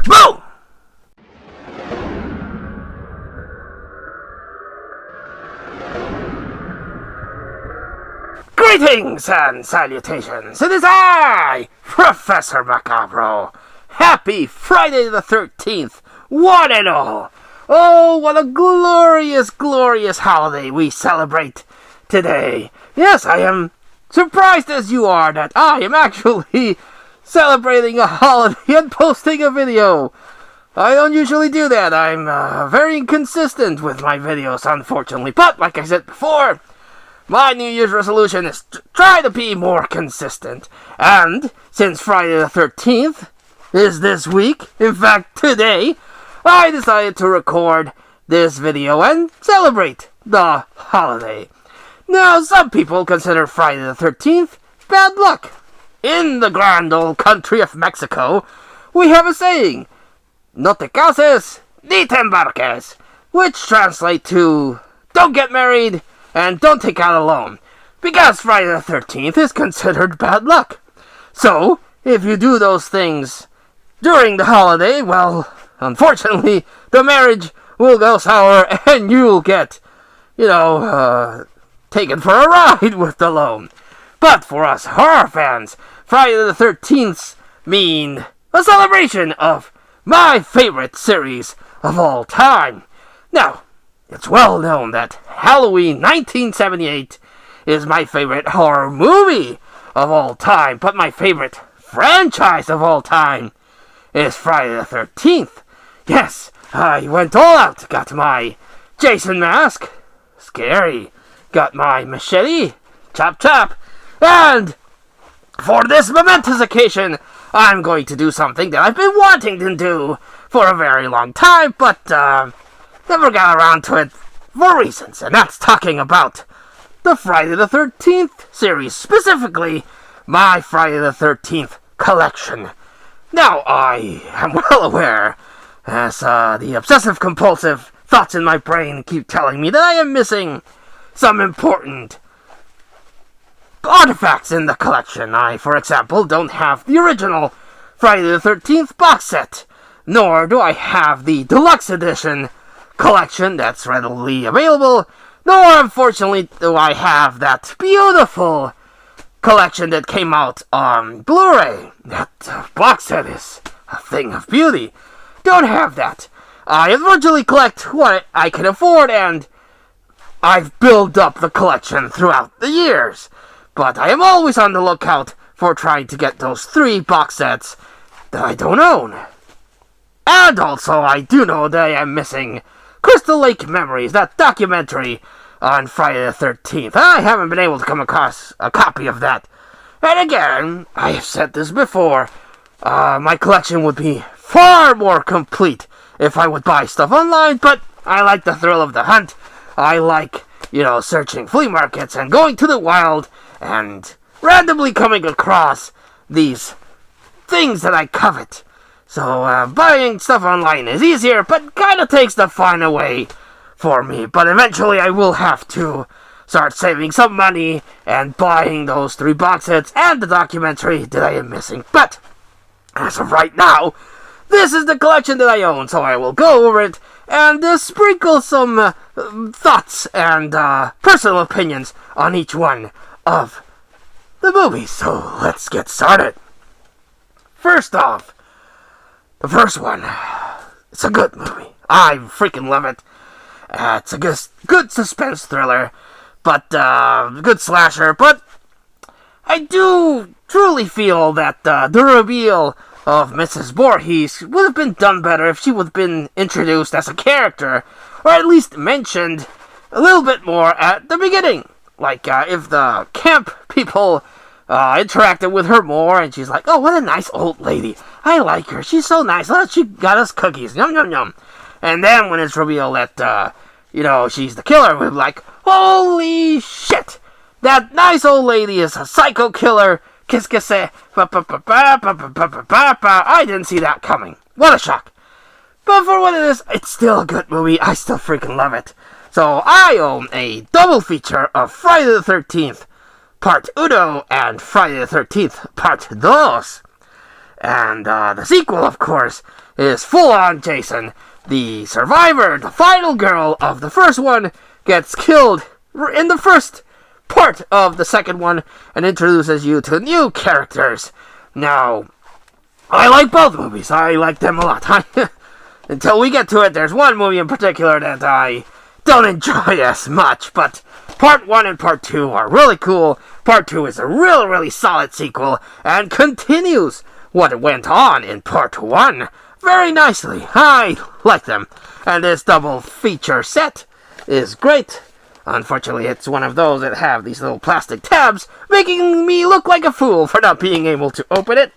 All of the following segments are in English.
Boom! Greetings and salutations. It is I, Professor Macabro. Happy Friday the 13th, one and all. Oh, what a glorious, glorious holiday we celebrate today. Yes, I am surprised as you are that I am actually celebrating a holiday and posting a video. I don't usually do that. I'm very inconsistent with my videos, unfortunately. But, like I said before, my New Year's resolution is to try to be more consistent. And, since Friday the 13th is this week, in fact today, I decided to record this video and celebrate the holiday. Now, some people consider Friday the 13th bad luck. In the grand old country of Mexico, we have a saying, no te cases, ni te embarques, which translate to, don't get married, and don't take out a loan, because Friday the 13th is considered bad luck. So, if you do those things during the holiday, well, unfortunately, the marriage will go sour and you'll get, taken for a ride with the loan. But for us horror fans, Friday the 13th mean a celebration of my favorite series of all time. Now, it's well known that Halloween 1978 is my favorite horror movie of all time, but my favorite franchise of all time is Friday the 13th. Yes, I went all out, got my Jason mask, scary, got my machete, chop chop, and for this momentous occasion, I'm going to do something that I've been wanting to do for a very long time, but never got around to it for reasons, and that's talking about the Friday the 13th series, specifically my Friday the 13th collection. Now, I am well aware, as the obsessive-compulsive thoughts in my brain keep telling me that I am missing some important artifacts in the collection. I, for example, don't have the original Friday the 13th box set, nor do I have the deluxe edition collection that's readily available, nor, unfortunately, do I have that beautiful collection that came out on Blu-ray. That box set is a thing of beauty. Don't have that. I originally collect what I can afford, and I've built up the collection throughout the years. But I am always on the lookout for trying to get those 3 box sets that I don't own. And also, I do know that I am missing Crystal Lake Memories, that documentary on Friday the 13th. I haven't been able to come across a copy of that. And again, I have said this before, my collection would be far more complete if I would buy stuff online, but I like the thrill of the hunt. I like, searching flea markets and going to the wild and randomly coming across these things that I covet. So, buying stuff online is easier, but kind of takes the fun away for me. But eventually I will have to start saving some money and buying those 3 box sets and the documentary that I am missing. But, as of right now, this is the collection that I own, so I will go over it and sprinkle some thoughts and personal opinions on each one of the movies. So, let's get started. First off, the first one, it's a good movie. I freaking love it. It's a good suspense thriller, but good slasher. But I do truly feel that the reveal of Mrs. Voorhees would have been done better if she would have been introduced as a character, or at least mentioned a little bit more at the beginning. Like, if the camp people interacted with her more, and she's like, oh, what a nice old lady. I like her. She's so nice. Oh, she got us cookies. Yum, yum, yum. And then when it's revealed that, she's the killer, we're like, holy shit! That nice old lady is a psycho killer. Kiss, kiss, I didn't see that coming. What a shock. But for what it is, it's still a good movie. I still freaking love it. So I own a double feature of Friday the 13th Part Uno and Friday the 13th Part Dos. And the sequel, of course, is full-on Jason. The survivor, the final girl of the first one, gets killed in the first part of the second one and introduces you to new characters. Now, I like both movies. I like them a lot. Until we get to it, there's one movie in particular that I don't enjoy as much, but Part 1 and Part 2 are really cool. Part 2 is a really solid sequel and continues what went on in Part 1 very nicely. I like them. And this double feature set is great. Unfortunately, it's one of those that have these little plastic tabs, making me look like a fool for not being able to open it.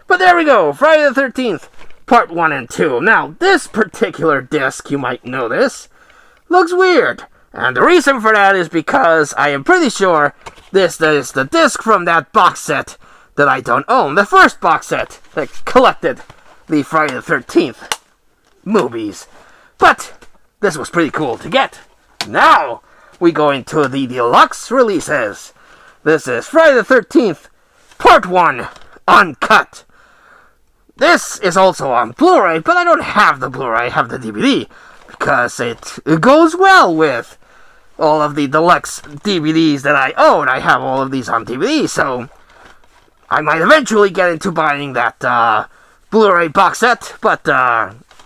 But there we go, Friday the 13th, Part 1 and 2. Now, this particular disc, you might notice, looks weird. And the reason for that is because I am pretty sure this is the disc from that box set that I don't own. The first box set that collected the Friday the 13th movies. But this was pretty cool to get. Now, we go into the deluxe releases. This is Friday the 13th, Part 1, Uncut. This is also on Blu-ray, but I don't have the Blu-ray, I have the DVD, because it goes well with all of the deluxe DVDs that I own. I have all of these on DVD, so I might eventually get into buying that Blu-ray box set, but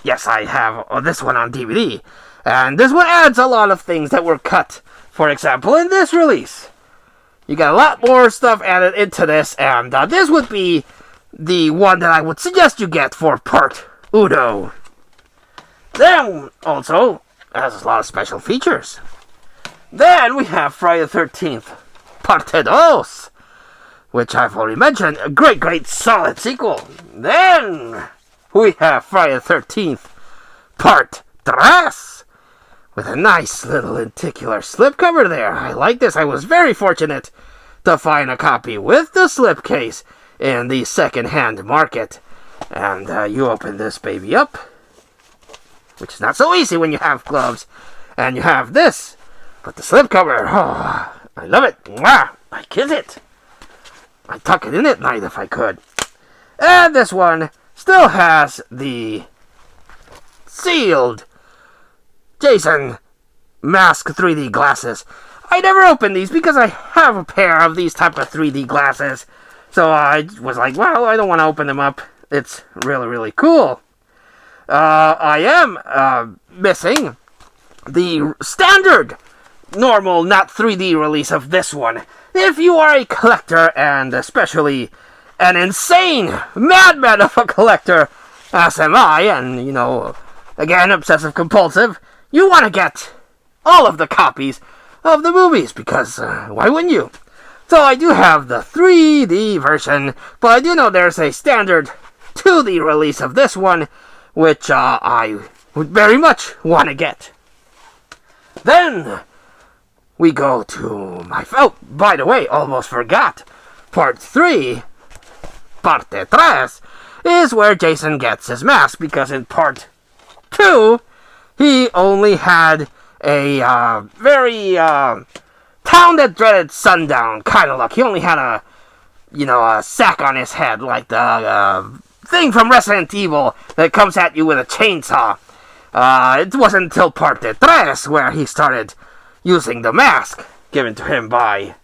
yes, I have this one on DVD. And this one adds a lot of things that were cut. For example, in this release, you got a lot more stuff added into this, and this would be the one that I would suggest you get for Part Uno. Then, also, has a lot of special features. Then we have Friday the 13th, Parte Dos, which I've already mentioned, a great solid sequel. Then we have Friday the 13th, Part Tres, with a nice little lenticular slipcover there. I like this. I was very fortunate to find a copy with the slipcase in the second-hand market. And you open this baby up, which is not so easy when you have gloves. And you have this, but the slipcover, oh, I love it. Mwah! I kiss it. I'd tuck it in at night if I could. And this one still has the sealed Jason Mask 3D glasses. I never opened these because I have a pair of these type of 3D glasses. So I was like, well, I don't want to open them up. It's really cool. I am missing the standard, normal, not 3D release of this one. If you are a collector, and especially an insane madman of a collector, as am I, and, you know, again, obsessive compulsive, you want to get all of the copies of the movies, because why wouldn't you? So I do have the 3D version, but I do know there's a standard 2D release of this one, which I would very much want to get. Then we go to my... Oh, by the way, almost forgot. Part 3, Parte Tres, is where Jason gets his mask, because in Part 2, he only had a very Town That Dreaded Sundown kind of look. He only had a sack on his head, like the thing from Resident Evil that comes at you with a chainsaw. It wasn't until Parte Tres where he started using the mask given to him by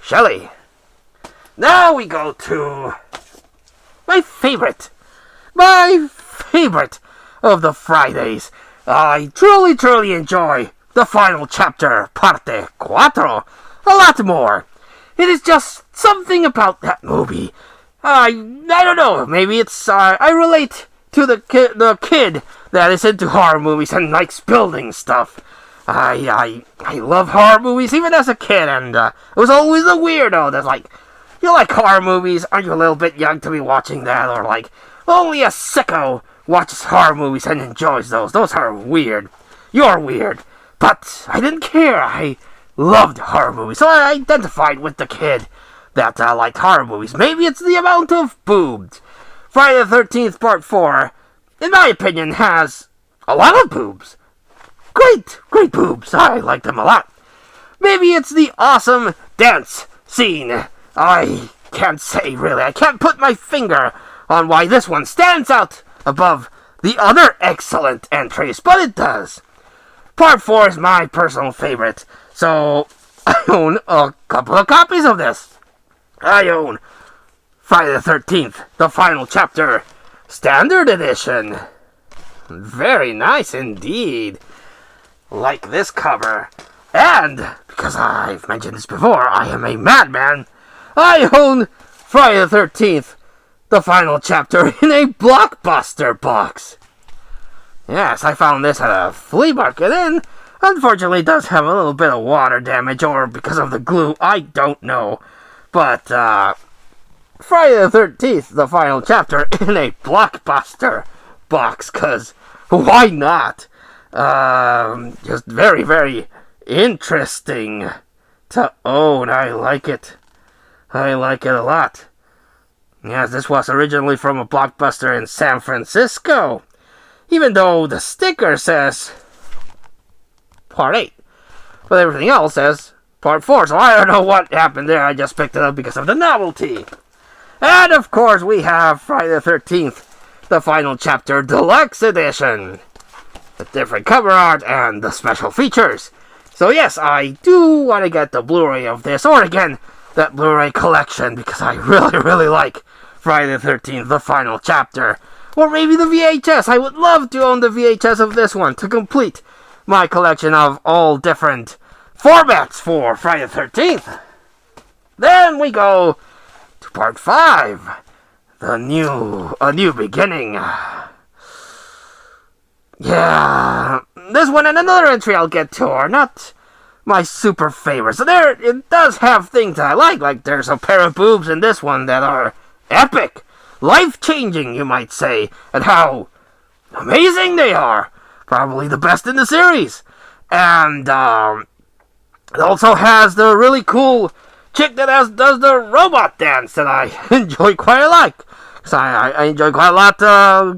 Shelley. Now we go to my favorite of the Fridays. I truly enjoy the final chapter, Parte Cuatro, a lot more. It is just something about that movie. I don't know, maybe it's, I relate to the kid that is into horror movies and likes building stuff. I love horror movies even as a kid, and it was always a weirdo that's like, you like horror movies? Aren't you a little bit young to be watching that? Or like, only a sicko watches horror movies and enjoys those. Those are weird. You're weird. But I didn't care. I loved horror movies, so I identified with the kid that liked horror movies. Maybe it's the amount of boobs. Friday the 13th Part 4, in my opinion, has a lot of boobs. Great boobs. I like them a lot. Maybe it's the awesome dance scene. I can't say, really. I can't put my finger on why this one stands out above the other excellent entries, but it does. Part 4 is my personal favorite, so I own a couple of copies of this. I own Friday the 13th, the final chapter, Standard Edition. Very nice indeed. Like this cover. And, because I've mentioned this before, I am a madman, I own Friday the 13th, the final chapter, in a Blockbuster box. Yes, I found this at a flea market, and unfortunately it does have a little bit of water damage, or because of the glue, I don't know. But, Friday the 13th, the final chapter, in a Blockbuster box, because why not? Just very, very interesting to own. I like it. I like it a lot. Yes, this was originally from a Blockbuster in San Francisco, even though the sticker says Part 8, but everything else says Part 4, so I don't know what happened there. I just picked it up because of the novelty. And of course we have Friday the 13th, the final chapter deluxe edition, with different cover art and the special features. So yes, I do want to get the Blu-ray of this, or again, that Blu-ray collection, because I really, really like Friday the 13th, the final chapter. Or maybe the VHS. I would love to own the VHS of this one to complete my collection of all different formats for Friday the 13th. Then we go to Part 5, A New Beginning. Yeah, this one and another entry I'll get to are not my super favorites. So there, it does have things I like there's a pair of boobs in this one that are epic, life-changing, you might say, and how amazing they are. Probably the best in the series. And it also has the really cool chick that does the robot dance that I enjoy quite a lot. Because I enjoy quite a lot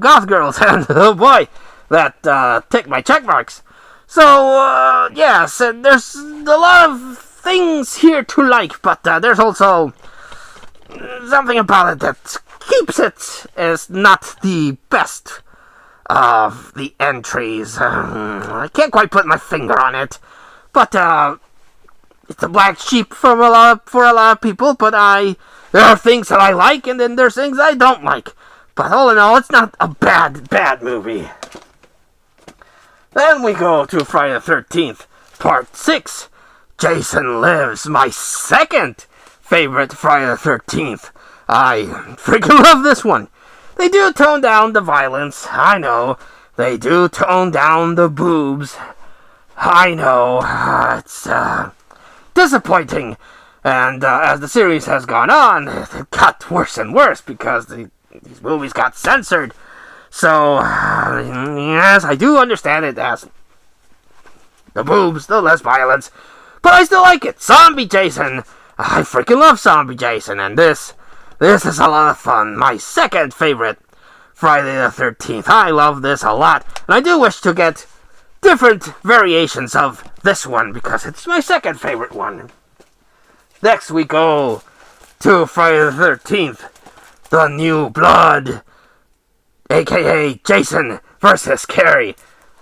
goth girls, and oh boy, that tick my check marks. So, yes, and there's a lot of things here to like, but there's also something about it that keeps it as not the best of the entries. I can't quite put my finger on it, but it's a black sheep for a lot of people. But there are things that I like, and then there's things I don't like. But all in all, it's not a bad movie. Then we go to Friday the 13th, Part 6, Jason Lives, my second favorite Friday the 13th. I freaking love this one. They do tone down the violence, I know. They do tone down the boobs, I know. It's disappointing. And as the series has gone on, it got worse and worse because these movies got censored. So, yes, I do understand it as the boobs, the less violence, but I still like it. Zombie Jason. I freaking love Zombie Jason, and this is a lot of fun. My second favorite Friday the 13th. I love this a lot, and I do wish to get different variations of this one because it's my second favorite one. Next we go to Friday the 13th, The New Blood, aka Jason versus Carrie.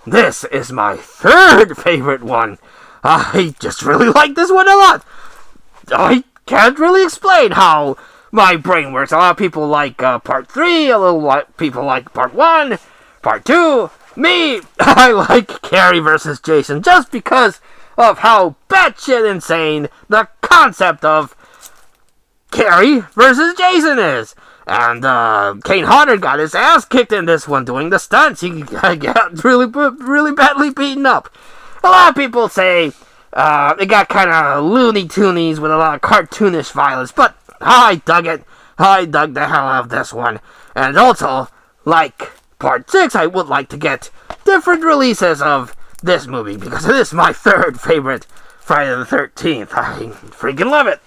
This is my third favorite one. I just really like this one a lot. I can't really explain how my brain works. A lot of people like Part 3, a little people like Part 1, Part 2. Me, I like Carrie versus Jason just because of how batshit insane the concept of Carrie versus Jason is. And Kane Hodder got his ass kicked in this one doing the stunts. He got really badly beaten up. A lot of people say it got kind of Looney Toonies with a lot of cartoonish violence, but I dug it. I dug the hell out of this one. And also, like Part 6, I would like to get different releases of this movie because it is my third favorite Friday the 13th. I freaking love it.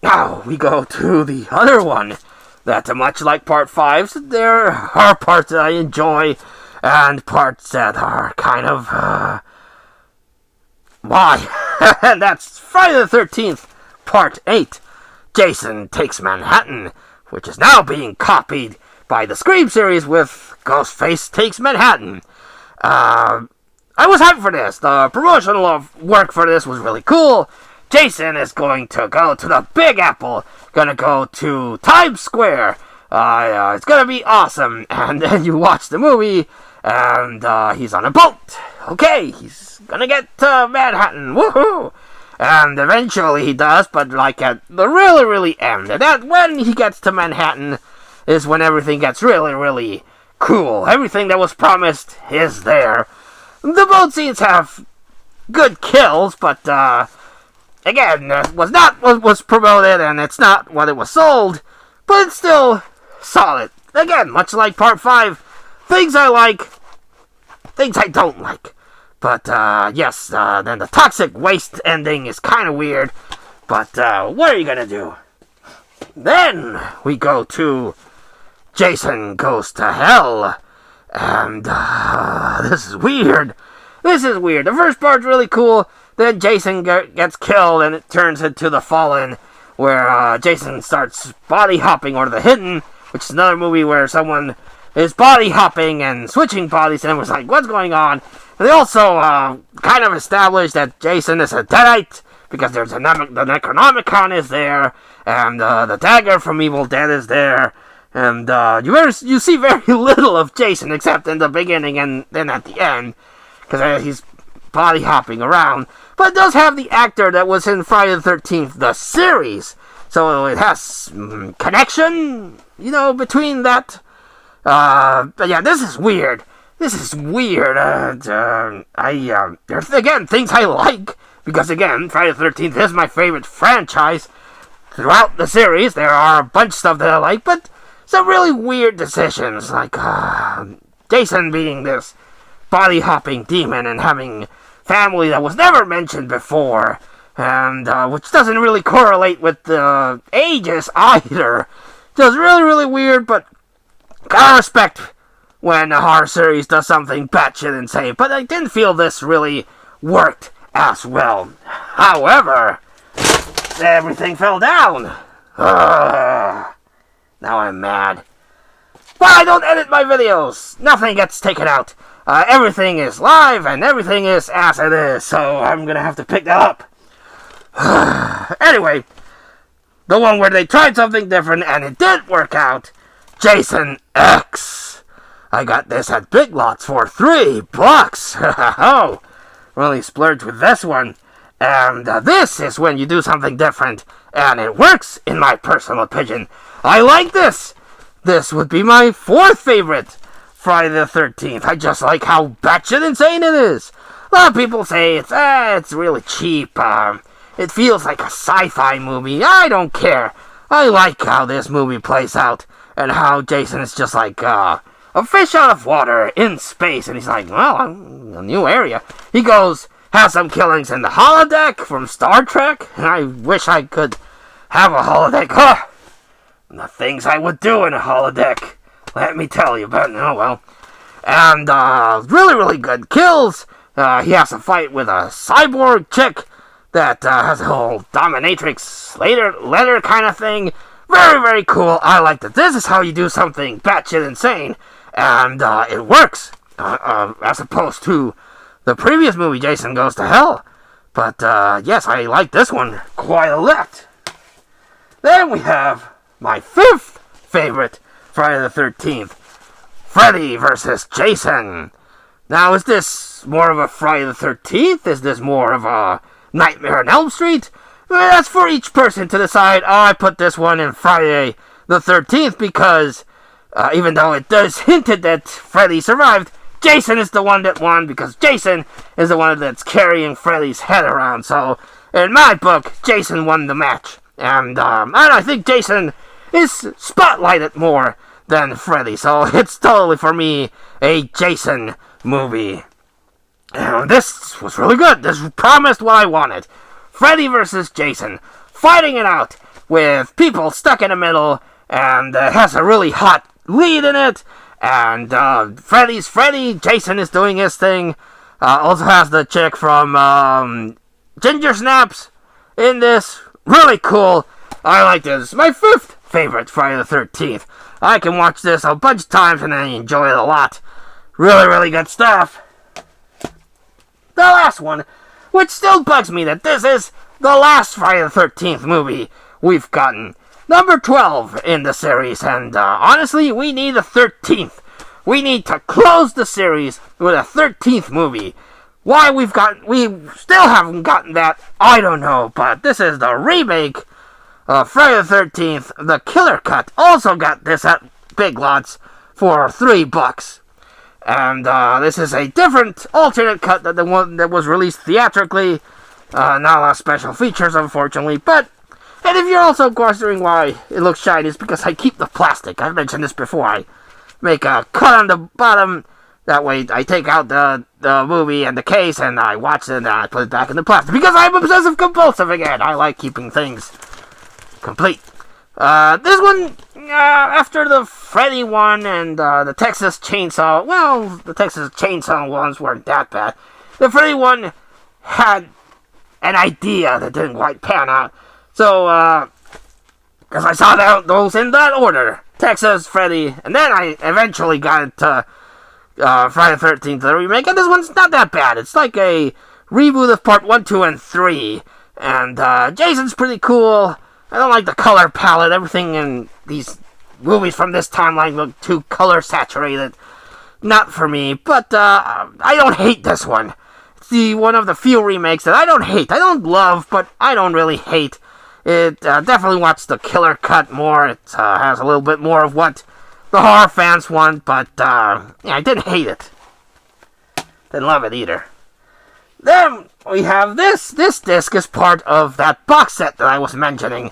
Now we go to the other one that, much like Part 5, there are parts that I enjoy and parts that are kind of, why? And that's Friday the 13th, Part 8, Jason Takes Manhattan. which is now being copied by the Scream series with Ghostface Takes Manhattan. I was hyped for this. The promotional work for this was really cool. Jason is going to go to the Big Apple, gonna go to Times Square. It's gonna be awesome. And then you watch the movie, and he's on a boat. Okay, he's gonna get to Manhattan. Woohoo! And eventually he does, but like at the really, really end. And that when he gets to Manhattan is when everything gets really, really cool. Everything that was promised is there. The boat scenes have good kills, but again, that was not what was promoted, and it's not what it was sold, but it's still solid. Again, much like Part 5, things I like, things I don't like. But, yes, then the toxic waste ending is kind of weird, but what are you gonna do? Then we go to Jason Goes to Hell, and this is weird. This is weird. The first part's really cool. Then Jason gets killed, and it turns into The Fallen, where Jason starts body hopping, or The Hidden, which is another movie where someone is body hopping and switching bodies, and was like, what's going on? And they also kind of established that Jason is a Deadite, because there's the Necronomicon is there, and the dagger from Evil Dead is there, and you see very little of Jason, except in the beginning and then at the end, because he's body hopping around. But it does have the actor that was in Friday the 13th, the series, so it has connection, between that. But yeah, this is weird. This is weird. There's, again, things I like, because, again, Friday the 13th is my favorite franchise. Throughout the series, there are a bunch of stuff that I like, but some really weird decisions, like Jason being this body-hopping demon and having family that was never mentioned before, and which doesn't really correlate with the ages either. Just really, really weird, but gotta respect when a horror series does something batshit insane, but I didn't feel this really worked as well. However, everything fell down. Now I'm mad. But I don't edit my videos. Nothing gets taken out. Everything is live, and everything is as it is, so I'm gonna have to pick that up. Anyway, the one where they tried something different, and it did work out. Jason X. I got this at Big Lots for $3. Oh, really splurged with this one. And this is when you do something different, and it works, in my personal opinion. I like this. This would be my 4th favorite Friday the 13th. I just like how batshit insane it is. A lot of people say it's really cheap. It feels like a sci-fi movie. I don't care. I like how this movie plays out, and how Jason is just like a fish out of water in space, and he's like, well, I'm in a new area. He goes, has some killings in the holodeck from Star Trek, and I wish I could have a holodeck. The things I would do in a holodeck, let me tell you, but oh well. And really, really good kills. He has a fight with a cyborg chick that has a whole dominatrix letter kind of thing. Very, very cool. I like that. This is how you do something batshit insane, and it works, as opposed to the previous movie, Jason Goes to Hell. But yes, I like this one quite a lot. Then we have my 5th favorite Friday the 13th, Freddy vs. Jason. Now, is this more of a Friday the 13th? Is this more of a Nightmare on Elm Street? Well, that's for each person to decide. I put this one in Friday the 13th because even though it does hinted that Freddy survived, Jason is the one that won, because Jason is the one that's carrying Freddy's head around. So, in my book, Jason won the match. And I think Jason is spotlighted more than Freddy. So, it's totally, for me, a Jason movie. And this was really good. This promised what I wanted. Freddy versus Jason, fighting it out with people stuck in the middle, and has a really hot lead in it. And Freddy's Freddy, Jason is doing his thing. Also has the chick from Ginger Snaps in this. Really cool. I like this. My 5th favorite Friday the 13th. I can watch this a bunch of times and I enjoy it a lot. Really, really good stuff. The last one, which still bugs me that this is the last Friday the 13th movie we've gotten. Number 12 in the series, and honestly, we need a 13th. We need to close the series with a 13th movie. Why we still haven't gotten that, I don't know, but this is the remake of Friday the 13th, the Killer Cut. Also got this at Big Lots for $3. And this is a different alternate cut than the one that was released theatrically. Not a lot of special features, unfortunately, but... And if you're also wondering why it looks shiny, it's because I keep the plastic. I've mentioned this before. I make a cut on the bottom. That way I take out the movie and the case and I watch it and I put it back in the plastic. Because I'm obsessive compulsive again. I like keeping things complete. This one, after the Freddy one and the Texas Chainsaw, well, the Texas Chainsaw ones weren't that bad. The Freddy one had an idea that didn't quite pan out. So, because I saw those in that order. Texas, Freddy, and then I eventually got into Friday the 13th, the remake, and this one's not that bad. It's like a reboot of part 1, 2, and 3, and Jason's pretty cool. I don't like the color palette. Everything in these movies from this timeline look too color saturated. Not for me, but I don't hate this one. It's one of the few remakes that I don't hate. I don't love, but I don't really hate. It definitely wants the Killer Cut more. It has a little bit more of what the horror fans want, but yeah, I didn't hate it. Didn't love it either. Then we have this. This disc is part of that box set that I was mentioning.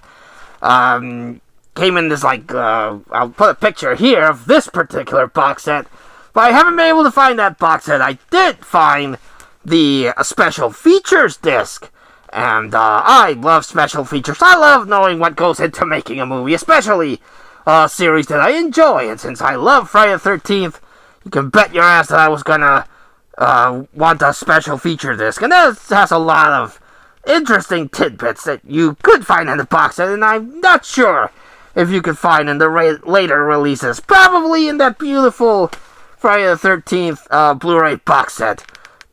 Came in this, like, I'll put a picture here of this particular box set, but I haven't been able to find that box set. I did find the special features disc. And I love special features. I love knowing what goes into making a movie, especially a series that I enjoy. And since I love Friday the 13th, you can bet your ass that I was gonna want a special feature disc. And this has a lot of interesting tidbits that you could find in the box set, and I'm not sure if you could find in the later releases. Probably in that beautiful Friday the 13th Blu-ray box set.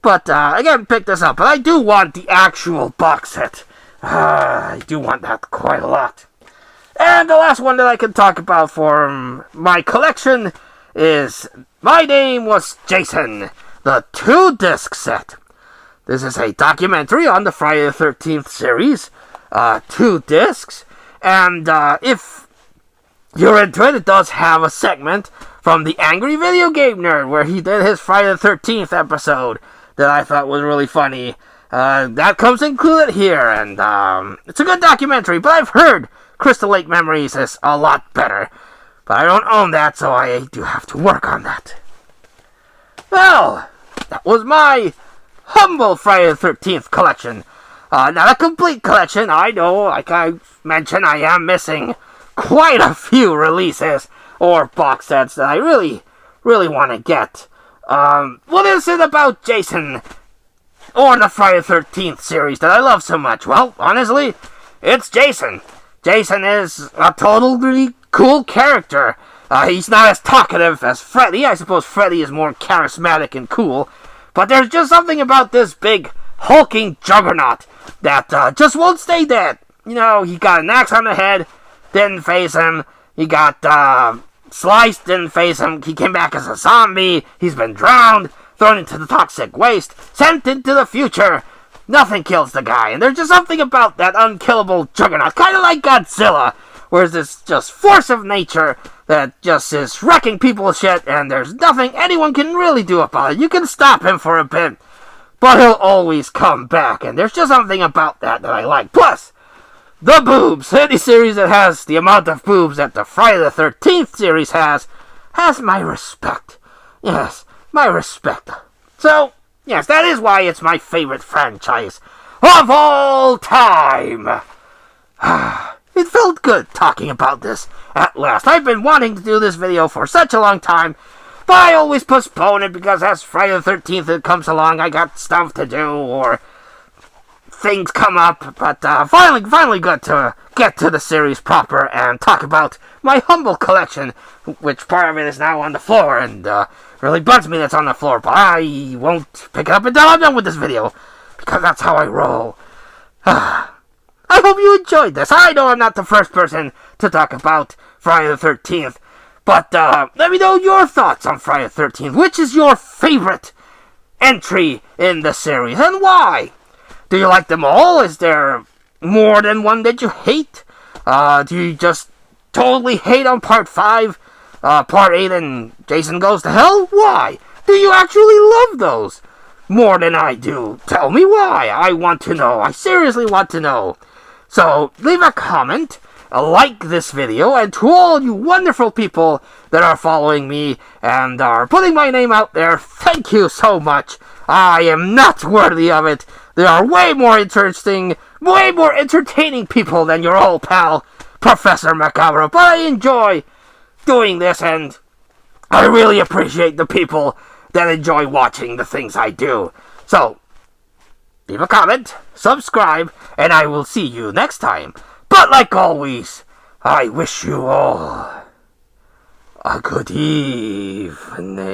But, again, pick this up. But I do want the actual box set. I do want that quite a lot. And the last one that I can talk about for my collection is My Name Was Jason, the 2-disc set. This is a documentary on the Friday the 13th series. 2 discs. And, if you're into it, it does have a segment from the Angry Video Game Nerd where he did his Friday the 13th episode that I thought was really funny. That comes included here, and it's a good documentary, but I've heard Crystal Lake Memories is a lot better. But I don't own that, so I do have to work on that. Well, that was my humble Friday the 13th collection. Not a complete collection, I know, like I mentioned, I am missing quite a few releases or box sets that I really, really want to get. What is it about Jason or the Friday the 13th series that I love so much? Well, honestly, it's Jason. Jason is a totally cool character. He's not as talkative as Freddy. I suppose Freddy is more charismatic and cool. But there's just something about this big, hulking juggernaut that just won't stay dead. You know, he got an axe on the head, didn't face him. He got, sliced, didn't face him. He came back as a zombie. He's been drowned, thrown into the toxic waste, sent into the future. Nothing kills the guy. And there's just something about that unkillable juggernaut, kind of like Godzilla, where there's just force of nature that just is wrecking people's shit, and there's nothing anyone can really do about it. You can stop him for a bit, but he'll always come back. And there's just something about that I like. Plus, the boobs. Any series that has the amount of boobs that the Friday the 13th series has my respect. Yes, my respect. So, yes, that is why it's my favorite franchise of all time. It felt good talking about this at last. I've been wanting to do this video for such a long time, but I always postpone it because as Friday the 13th it comes along, I got stuff to do or things come up, but finally got to get to the series proper and talk about my humble collection, which part of it is now on the floor, and really bugs me that's on the floor, but I won't pick it up until I'm done with this video, because that's how I roll. I hope you enjoyed this. I know I'm not the first person to talk about Friday the 13th, but let me know your thoughts on Friday the 13th. Which is your favorite entry in the series, and why? Do you like them all? Is there more than one that you hate? Do you just totally hate on Part 5, Part 8, and Jason Goes to Hell? Why? Do you actually love those more than I do? Tell me why. I want to know. I seriously want to know. So, leave a comment, like this video, and to all you wonderful people that are following me and are putting my name out there, thank you so much. I am not worthy of it. There are way more interesting, way more entertaining people than your old pal, Professor Macabre, but I enjoy doing this, and I really appreciate the people that enjoy watching the things I do. So, leave a comment, subscribe, and I will see you next time. But like always, I wish you all a good evening.